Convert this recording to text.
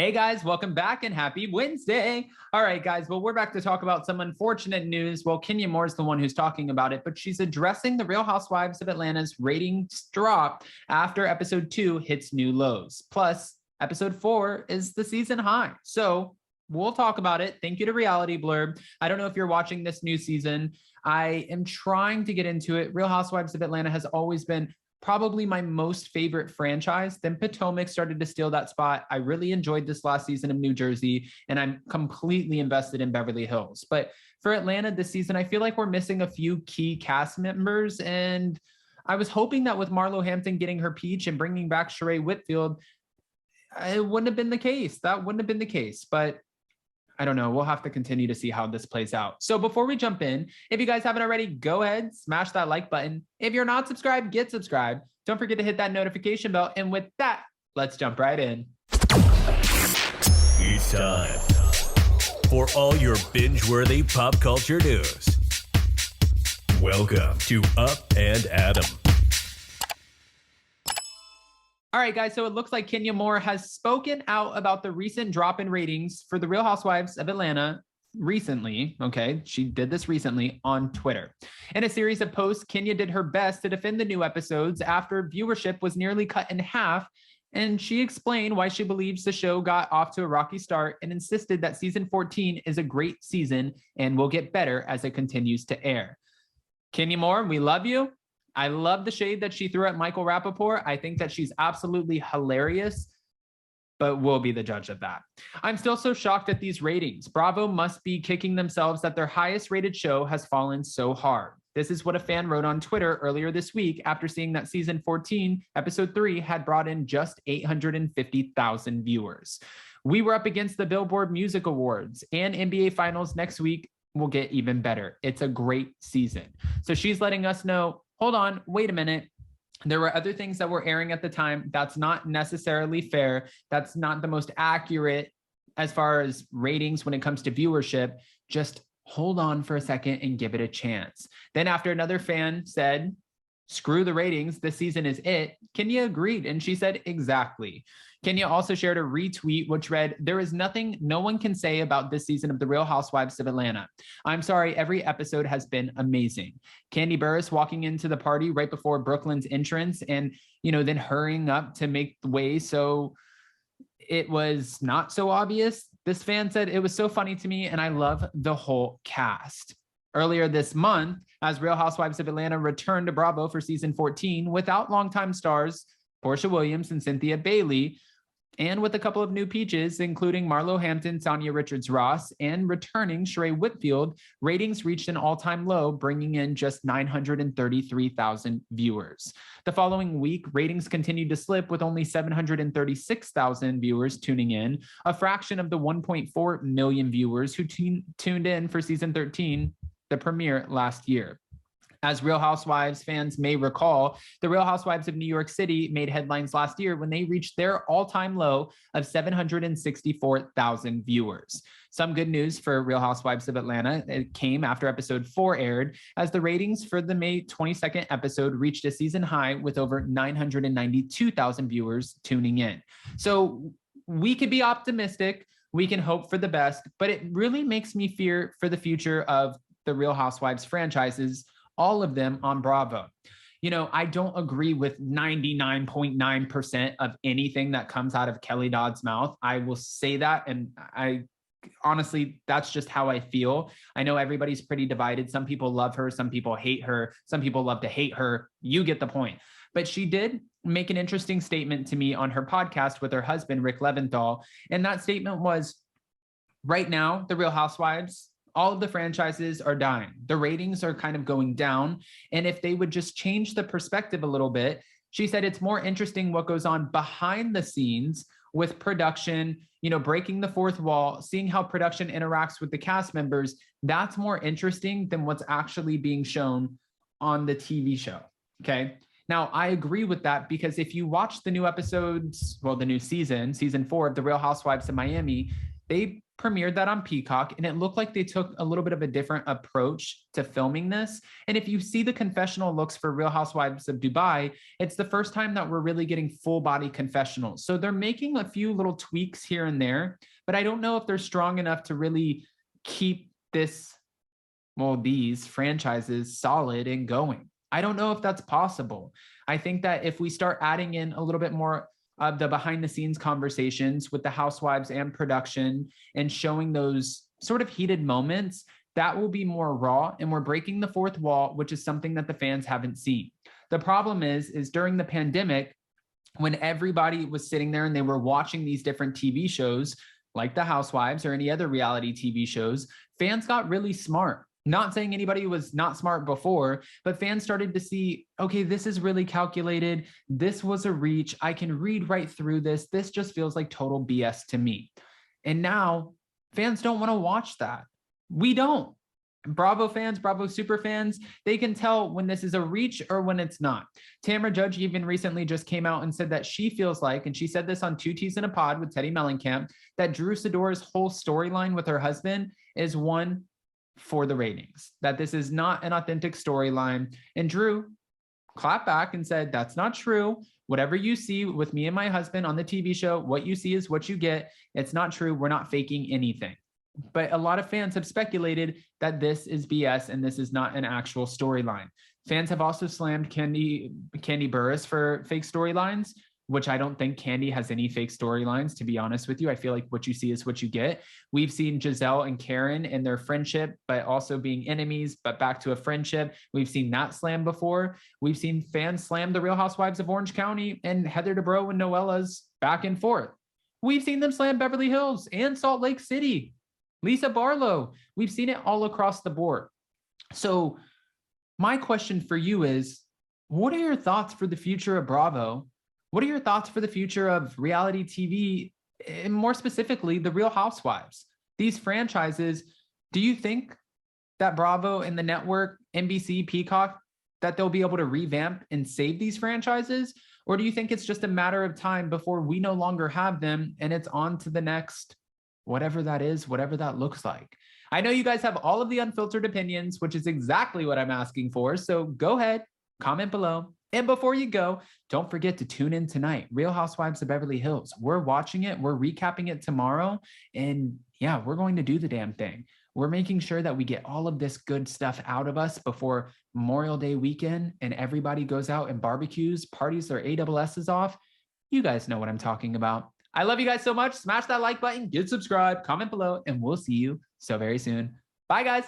Hey guys, welcome back and happy Wednesday. All right, guys, well, we're back to talk about some unfortunate news. Well, Kenya Moore is the one who's talking about it, but she's addressing the Real Housewives of Atlanta's ratings drop after episode 2 hits new lows. Plus, episode 4 is the season high. So we'll talk about it. Thank you to Reality Blurb. I don't know if you're watching this new season. I am trying to get into it. Real Housewives of Atlanta has always been probably my most favorite franchise. Then Potomac started to steal that spot. I really enjoyed this last season of New Jersey, and I'm completely invested in Beverly Hills. But for Atlanta this season, I feel like we're missing a few key cast members. And I was hoping that with Marlo Hampton getting her peach and bringing back Sheree Whitfield, it wouldn't have been the case. That wouldn't have been the case. But I don't know. We'll have to continue to see how this plays out. So before we jump in, if you guys haven't already, go ahead, smash that like button. If you're not subscribed, get subscribed. Don't forget to hit that notification bell. And with that, let's jump right in. It's time for all your binge-worthy pop culture news. Welcome to Up and Adam. All right, guys, so it looks like Kenya Moore has spoken out about the recent drop in ratings for the Real Housewives of Atlanta recently. Okay, she did this recently on Twitter. In a series of posts, Kenya did her best to defend the new episodes after viewership was nearly cut in half, and she explained why she believes the show got off to a rocky start and insisted that season 14 is a great season and will get better as it continues to air. Kenya Moore, we love you. I love the shade that she threw at Michael Rappaport. I think that she's absolutely hilarious, but we'll be the judge of that. I'm still so shocked at these ratings. Bravo must be kicking themselves that their highest rated show has fallen so hard. This is what a fan wrote on Twitter earlier this week after seeing that season 14, episode 3 had brought in just 850,000 viewers. We were up against the Billboard Music Awards and NBA Finals next week will get even better. It's a great season. So she's letting us know, hold on, wait a minute. There were other things that were airing at the time. That's not necessarily fair. That's not the most accurate as far as ratings when it comes to viewership. Just hold on for a second and give it a chance. Then after another fan said, screw the ratings, this season is it, Kenya agreed, and she said, exactly. Kenya also shared a retweet which read, there is nothing no one can say about this season of The Real Housewives of Atlanta. I'm sorry, every episode has been amazing. Kandi Burruss walking into the party right before Brooklyn's entrance and, then hurrying up to make the way so it was not so obvious. This fan said, it was so funny to me and I love the whole cast. Earlier this month, as Real Housewives of Atlanta returned to Bravo for season 14 without longtime stars Porsha Williams and Cynthia Bailey, and with a couple of new peaches, including Marlo Hampton, Tanya Richards-Ross, and returning Sheree Whitfield, ratings reached an all-time low, bringing in just 933,000 viewers. The following week, ratings continued to slip with only 736,000 viewers tuning in, a fraction of the 1.4 million viewers who tuned in for season 13, the premiere last year. As Real Housewives fans may recall, the Real Housewives of New York City made headlines last year when they reached their all-time low of 764,000 viewers. Some good news for Real Housewives of Atlanta. It came after episode 4 aired, as the ratings for the May 22nd episode reached a season high with over 992,000 viewers tuning in. So we could be optimistic. We can hope for the best, but it really makes me fear for the future of the Real Housewives franchises, all of them on Bravo. I don't agree with 99.9% of anything that comes out of Kelly Dodd's mouth. I will say that. And I honestly, that's just how I feel. I know everybody's pretty divided. Some people love her. Some people hate her. Some people love to hate her. You get the point. But she did make an interesting statement to me on her podcast with her husband, Rick Leventhal. And that statement was, right now, the Real Housewives, all of the franchises are dying. The ratings are kind of going down. And if they would just change the perspective a little bit, she said it's more interesting what goes on behind the scenes with production, breaking the fourth wall, seeing how production interacts with the cast members. That's more interesting than what's actually being shown on the TV show. Okay. Now, I agree with that because if you watch the new episodes, the new season 4 of The Real Housewives of Miami, they premiered that on Peacock, and it looked like they took a little bit of a different approach to filming this. And if you see the confessional looks for Real Housewives of Dubai, it's the first time that we're really getting full body confessionals. So they're making a few little tweaks here and there, but I don't know if they're strong enough to really keep this, well, these franchises solid and going. I don't know if that's possible. I think that if we start adding in a little bit more of the behind the scenes conversations with the housewives and production and showing those sort of heated moments, that will be more raw, and we're breaking the fourth wall, which is something that the fans haven't seen. The problem is during the pandemic, when everybody was sitting there and they were watching these different TV shows like the Housewives or any other reality TV shows, fans got really smart. Not saying anybody was not smart before, but fans started to see, okay, this is really calculated. This was a reach. I can read right through this. This just feels like total BS to me. And now fans don't want to watch that. We don't. Bravo fans, Bravo super fans, they can tell when this is a reach or when it's not. Tamra Judge even recently just came out and said that she feels like, and she said this on Two Teas in a Pod with Teddy Mellencamp, that Drew Sidora's whole storyline with her husband is one for the ratings, that this is not an authentic storyline. And Drew clapped back and said, that's not true. Whatever you see with me and my husband on the TV show, what you see is what you get. It's not true. We're not faking anything. But a lot of fans have speculated that this is BS and this is not an actual storyline. Fans have also slammed Kandi Burruss for fake storylines, which I don't think Kandi has any fake storylines, to be honest with you. I feel like what you see is what you get. We've seen Giselle and Karen in their friendship, but also being enemies, but back to a friendship. We've seen that slam before. We've seen fans slam the Real Housewives of Orange County and Heather Dubrow and Noella's back and forth. We've seen them slam Beverly Hills and Salt Lake City. Lisa Barlow. We've seen it all across the board. So my question for you is, what are your thoughts for the future of Bravo? What are your thoughts for the future of reality TV, and more specifically, the Real Housewives? These franchises, do you think that Bravo and the network, NBC, Peacock, that they'll be able to revamp and save these franchises? Or do you think it's just a matter of time before we no longer have them and it's on to the next, whatever that is, whatever that looks like? I know you guys have all of the unfiltered opinions, which is exactly what I'm asking for. So go ahead, comment below. And before you go, don't forget to tune in tonight. Real Housewives of Beverly Hills. We're watching it. We're recapping it tomorrow. And yeah, we're going to do the damn thing. We're making sure that we get all of this good stuff out of us before Memorial Day weekend and everybody goes out and barbecues, parties their ASS's off. You guys know what I'm talking about. I love you guys so much. Smash that like button, get subscribed, comment below, and we'll see you so very soon. Bye, guys.